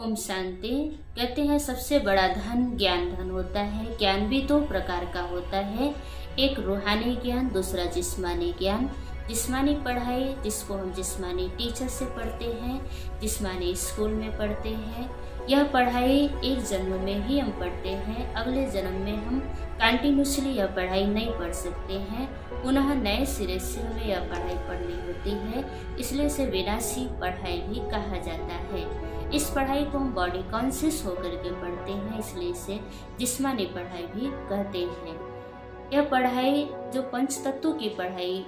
ओम शांति। कहते हैं सबसे बड़ा धन ज्ञान धन होता है। ज्ञान भी दो प्रकार का होता है, एक रूहानी ज्ञान, दूसरा जिस्मानी ज्ञान। जिस्मानी पढ़ाई जिसको हम जिस्मानी टीचर से पढ़ते हैं, जिस्मानी स्कूल में पढ़ते हैं। यह पढ़ाई एक जन्म में ही हम पढ़ते हैं, अगले जन्म में हम कंटिन्यूसली यह पढ़ाई नहीं पढ़ सकते हैं, पुनः नए सिरे से हमें यह पढ़ाई पढ़नी होती है। इसलिए इसे विनाशी पढ़ाई भी कहा जाता है। इस पढ़ाई को हम बॉडी कॉन्शियस होकर के पढ़ते हैं, इसलिए इसे जिस्मानी पढ़ाई भी कहते हैं। यह पढ़ाई जो पंच तत्वों की पढ़ाई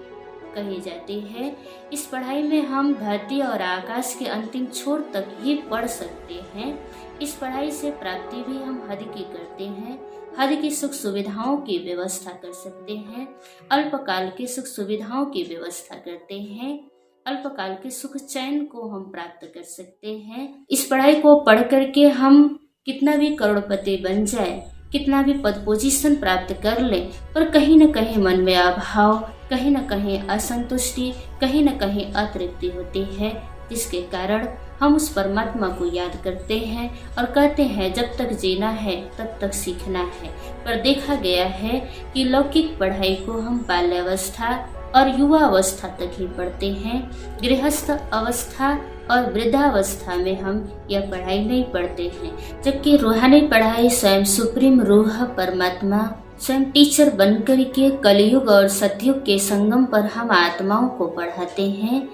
कही जाती है, इस पढ़ाई में हम धरती और आकाश के अंतिम छोर तक ही पढ़ सकते हैं। इस पढ़ाई से प्राप्ति भी हम हद की करते हैं, हद की सुख सुविधाओं की व्यवस्था कर सकते हैं, अल्पकाल की सुख सुविधाओं की व्यवस्था करते हैं, अल्पकाल के सुख चैन को हम प्राप्त कर सकते हैं। इस पढ़ाई को पढ़ करके हम कितना भी करोड़पति बन जाए, कितना भी पद पोजीशन प्राप्त कर ले, पर कहीं न कहीं मन में अभाव, कहीं न कहीं असंतुष्टि, कहीं न कहीं अतृप्ति होती है, जिसके कारण हम उस परमात्मा को याद करते हैं और कहते हैं जब तक जीना है तब तक सीखना है। पर देखा गया है कि लौकिक पढ़ाई को हम बाल्यावस्था और युवा अवस्था तक ही पढ़ते हैं, गृहस्थ अवस्था और वृद्धावस्था में हम यह पढ़ाई नहीं पढ़ते हैं। जबकि रूहानी पढ़ाई स्वयं सुप्रीम रूह परमात्मा स्वयं टीचर बनकर के कलयुग और सतयुग के संगम पर हम आत्माओं को पढ़ाते हैं।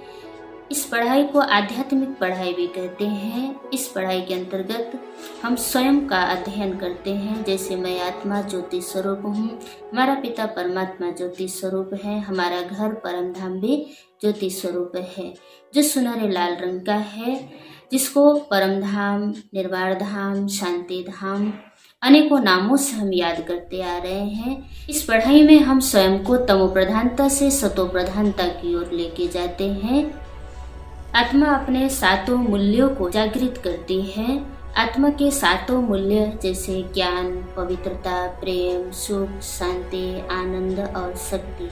इस पढ़ाई को आध्यात्मिक पढ़ाई भी कहते हैं। इस पढ़ाई के अंतर्गत हम स्वयं का अध्ययन करते हैं, जैसे मैं आत्मा ज्योति स्वरूप हूँ, हमारा पिता परमात्मा ज्योति स्वरूप है, हमारा घर परम धाम भी ज्योति स्वरूप है, जो सुनहरे लाल रंग का है, जिसको परम धाम, निर्वाण धाम, शांति धाम अनेकों नामों से हम याद करते आ रहे हैं। इस पढ़ाई में हम स्वयं को तमो प्रधानता से सतो प्रधानता की ओर लेके जाते हैं। आत्मा अपने सातों मूल्यों को जागृत करती है। आत्मा के सातों मूल्य जैसे ज्ञान, पवित्रता, प्रेम, सुख, शांति, आनंद और शक्ति,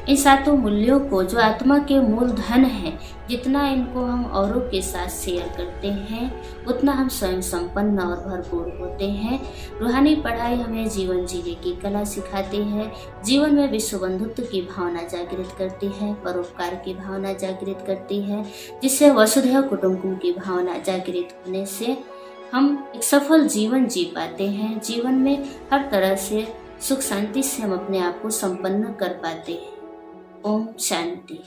इन सातों मूल्यों को जो आत्मा के मूल धन है, जितना इनको हम औरों के साथ शेयर करते हैं उतना हम स्वयं संपन्न और भरपूर होते हैं। रूहानी पढ़ाई हमें जीवन जीने की कला सिखाती है, जीवन में विश्व बंधुत्व की भावना जागृत करती है, परोपकार की भावना जागृत करती है, जिससे वसुधैव कुटुंबकम की भावना जागृत होने से हम एक सफल जीवन जी पाते हैं। जीवन में हर तरह से सुख शांति से हम अपने आप को संपन्न कर पाते हैं। ओम शांति।